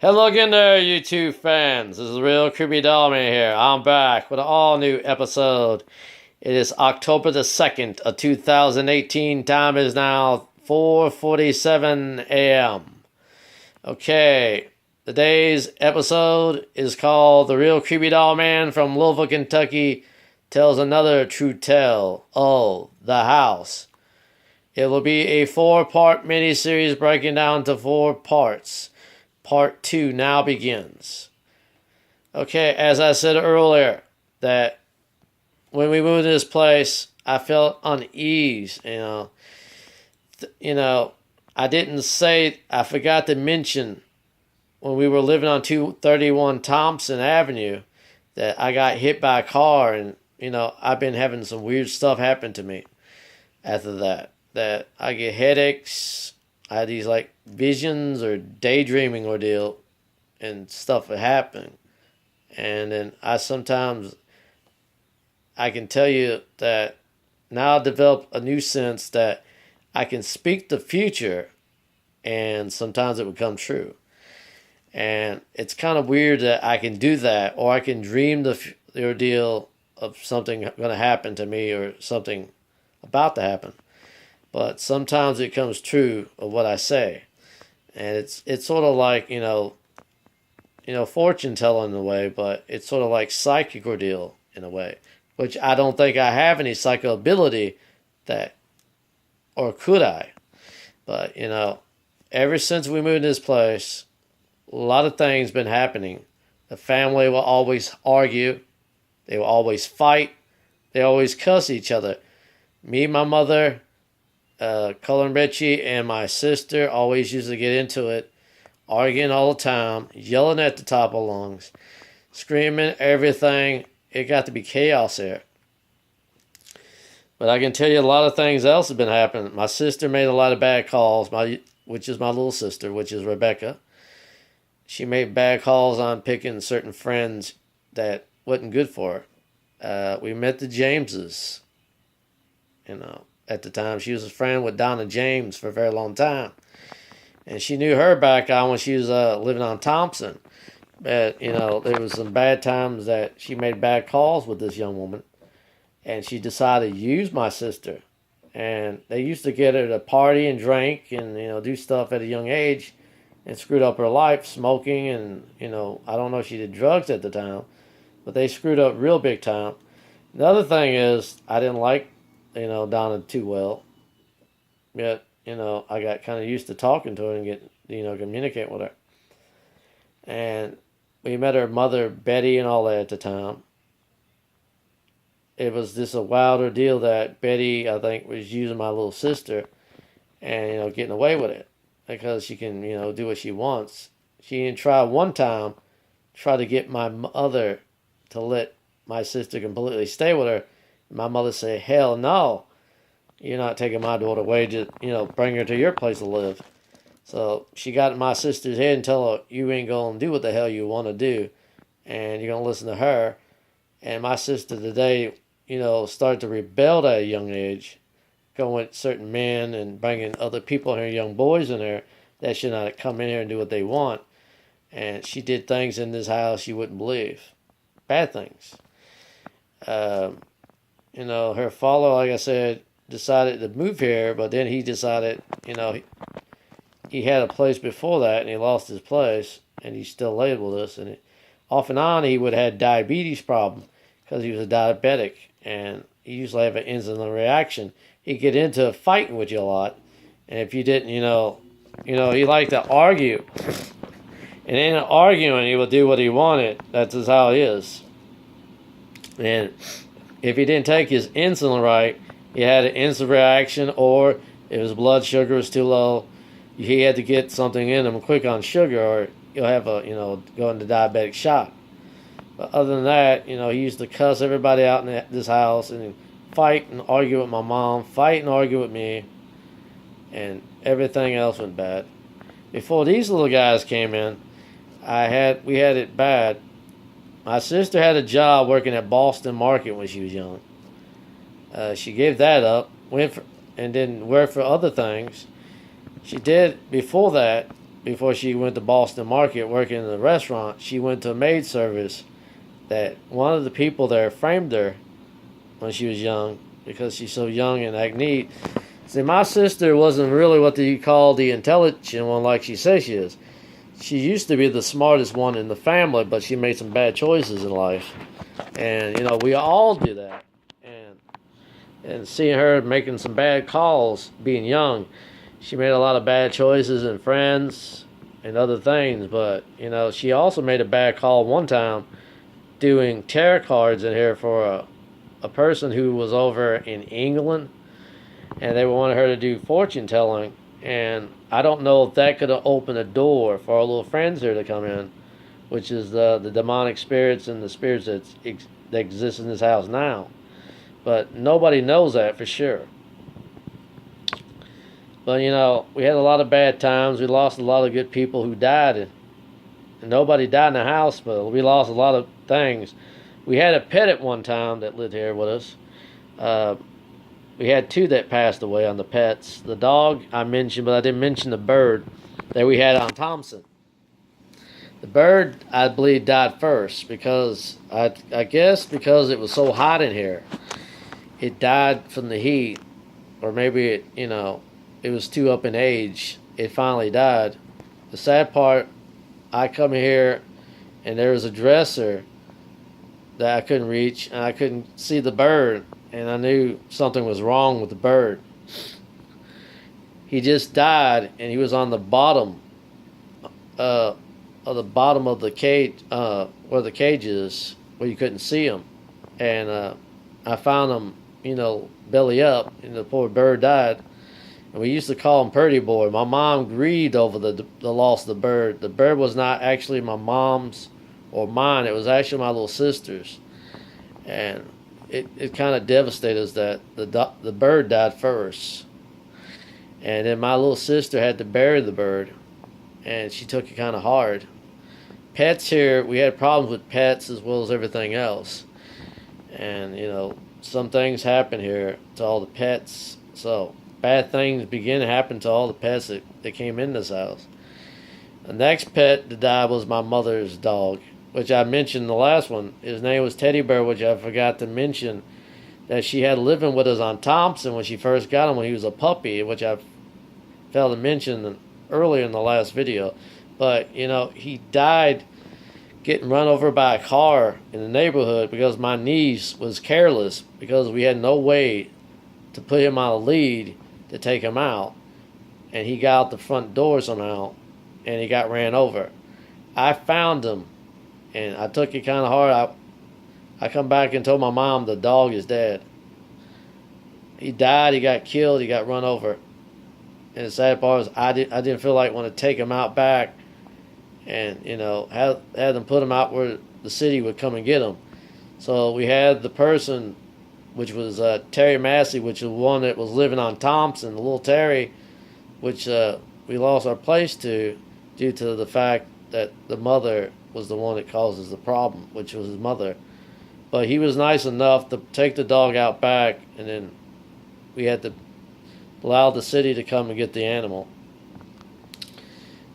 Hello again there, YouTube fans. This is Real Creepy Dollman here. I'm back with an all-new episode. It is October the 2nd of 2018. Time is now 4:47 a.m. Okay, today's episode is called The Real Creepy Dollman from Louisville, Kentucky tells another true tale. Oh, the house. It will be a 4-part miniseries breaking down into 4 parts. Part 2 now begins. Okay, as I said earlier, that when we moved to this place, I felt unease. I forgot to mention when we were living on 231 Thompson Avenue that I got hit by a car, and I've been having some weird stuff happen to me after that. That I get headaches. I had these visions or daydreaming ordeal and stuff would happen. And then I can tell you that now I've developed a new sense that I can speak the future and sometimes it would come true. And it's kind of weird that I can do that, or I can dream the ordeal of something going to happen to me or something about to happen. But sometimes it comes true of what I say. And it's sort of like, fortune telling in a way, but it's sort of like psychic ordeal in a way, which I don't think I have any psychic ability or could I? But, ever since we moved to this place, a lot of things been happening. The family will always argue. They will always fight. They always cuss each other. Me, my mother, Cullen Richie, and my sister always used to get into it, arguing all the time, yelling at the top of lungs, screaming, everything. It got to be chaos there. But I can tell you a lot of things else have been happening. My sister made a lot of bad calls, which is my little sister, which is Rebecca. She made bad calls on picking certain friends that wasn't good for her. We met the Jameses, At the time, she was a friend with Donna James for a very long time. And she knew her back on when she was living on Thompson. But, there was some bad times that she made bad calls with this young woman. And she decided to use my sister. And they used to get her to party and drink and, do stuff at a young age. And screwed up her life, smoking. And, I don't know if she did drugs at the time. But they screwed up real big time. The other thing is, I didn't like Donna too well. Yet, I got kind of used to talking to her and communicate with her. And we met her mother, Betty, and all that at the time. It was just a wilder deal that Betty, I think, was using my little sister and, getting away with it. Because she can, do what she wants. She even tried one time, to get my mother to let my sister completely stay with her. My mother said, hell no, you're not taking my daughter away to, bring her to your place to live. So she got in my sister's head and tell her, you ain't going to do what the hell you want to do. And you're going to listen to her. And my sister today, started to rebel at a young age, going with certain men and bringing other people here, young boys in there, that should not come in here and do what they want. And she did things in this house you wouldn't believe. Bad things. Her father, like I said, decided to move here, but then he decided, he had a place before that, and he lost his place, and he still lived with us. And off and on, he would have had diabetes problem because he was a diabetic, and he usually have an insulin reaction. He'd get into fighting with you a lot, and if you didn't, he liked to argue. And in arguing, he would do what he wanted. That's just how it is. And if he didn't take his insulin right, he had an insulin reaction, or if his blood sugar was too low, he had to get something in him quick on sugar, or he'll have go into diabetic shock. But other than that, he used to cuss everybody out in this house and fight and argue with my mom, fight and argue with me, and everything else went bad. Before these little guys came in, we had it bad. My sister had a job working at Boston Market when she was young. She gave that up, and then worked for other things. She did, before that, before she went to Boston Market working in the restaurant, she went to a maid service that one of the people there framed her when she was young because she's so young and act neat. See, my sister wasn't really what you call the intelligent one like she says she is. She used to be the smartest one in the family, but she made some bad choices in life. And, we all do that. And seeing her making some bad calls, being young, she made a lot of bad choices in friends and other things. But, she also made a bad call one time doing tarot cards in here for a person who was over in England. And they wanted her to do fortune telling. And I don't know if that could have opened a door for our little friends here to come in, which is the demonic spirits and the spirits that exist in this house now. But nobody knows that for sure. But, we had a lot of bad times. We lost a lot of good people who died. And nobody died in the house, but we lost a lot of things. We had a pet at one time that lived here with us. We had two that passed away on the pets. The dog I mentioned, but I didn't mention the bird that we had on Thompson. The bird, I believe, died first because I guess because it was so hot in here. It died from the heat, or maybe it was too up in age. It finally died. The sad part, I come here and there was a dresser that I couldn't reach, and I couldn't see the bird. And I knew something was wrong with the bird. He just died, and he was on the bottom of the cage, where the cage is, where you couldn't see him. And I found him, belly up, and the poor bird died. And we used to call him Purdy Boy. My mom grieved over the loss of the bird. The bird was not actually my mom's or mine. It was actually my little sister's. And it kind of devastated us that the bird died first. And then my little sister had to bury the bird, and she took it kind of hard. Pets here, we had problems with pets as well as everything else. And, some things happen here to all the pets. So bad things begin to happen to all the pets that came in this house. The next pet to die was my mother's dog, which I mentioned in the last one. His name was Teddy Bear, which I forgot to mention that she had living with us on Thompson when she first got him when he was a puppy, which I failed to mention earlier in the last video. But, he died getting run over by a car in the neighborhood because my niece was careless because we had no way to put him on a lead to take him out. And he got out the front door somehow, and he got ran over. I found him. And I took it kind of hard. I come back and told my mom the dog is dead. He died. He got killed. He got run over. And the sad part is I didn't feel like want to take him out back and, have them put him out where the city would come and get him. So we had the person, which was Terry Massey, which was one that was living on Thompson, the little Terry, which we lost our place to due to the fact that the mother was the one that causes the problem, which was his mother. But he was nice enough to take the dog out back, and then we had to allow the city to come and get the animal.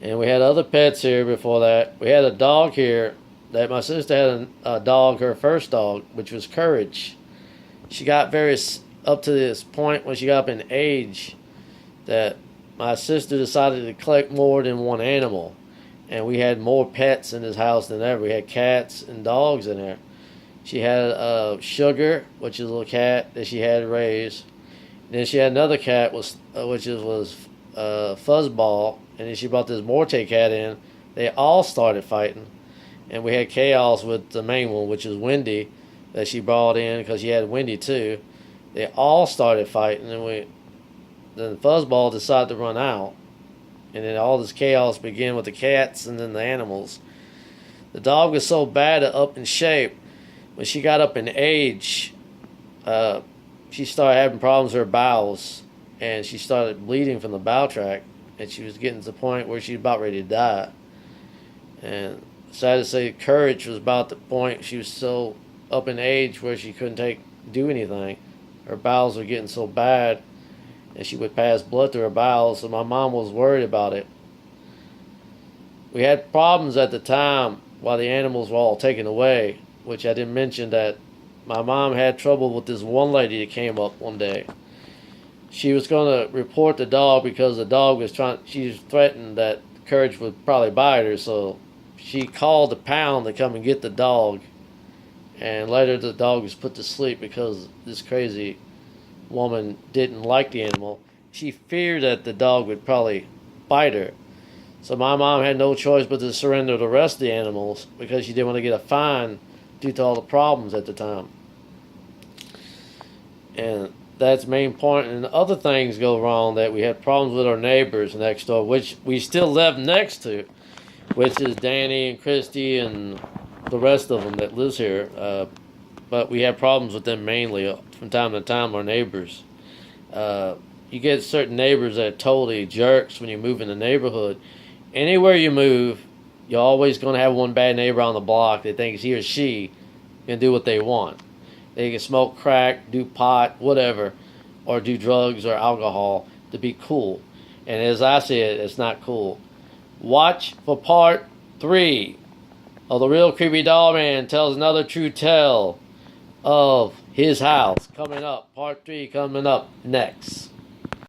And we had other pets here before that. We had a dog here that my sister had a dog, her first dog, which was Courage. She got up to this point when she got up in age that my sister decided to collect more than one animal. And we had more pets in this house than ever. We had cats and dogs in there. She had Sugar, which is a little cat that she had raised. And then she had another cat, which was Fuzzball. And then she brought this Morte cat in. They all started fighting. And we had chaos with the main one, which is Wendy, that she brought in because she had Wendy too. They all started fighting. And then Fuzzball decided to run out. And then all this chaos began with the cats and then the animals. The dog was so bad and up in shape. When she got up in age, she started having problems with her bowels. And she started bleeding from the bowel tract. And she was getting to the point where she was about ready to die. And sad to say, Courage was about the point she was so up in age where she couldn't do anything. Her bowels were getting so bad. And she would pass blood through her bowels, so my mom was worried about it. we had problems at the time while the animals were all taken away, which I didn't mention that my mom had trouble with this one lady that came up one day. She was going to report the dog because the dog was she was threatened that Courage would probably bite her, so she called the pound to come and get the dog. And later the dog was put to sleep because this crazy woman didn't like the animal. She feared that the dog would probably bite her. So my mom had no choice but to surrender the rest of the animals because she didn't want to get a fine due to all the problems at the time. And that's the main point. And other things go wrong, that we had problems with our neighbors next door, which we still live next to, which is Danny and Christy and the rest of them that lives here. But we have problems with them mainly from time to time, our neighbors. You get certain neighbors that are totally jerks when you move in the neighborhood. Anywhere you move, you're always going to have one bad neighbor on the block that thinks he or she can do what they want. They can smoke crack, do pot, whatever, or do drugs or alcohol to be cool. And as I said, it's not cool. Watch for part 3 of The Real Creepy Doll Man Tells Another True Tale of His House. Coming up. Part 3 coming up next.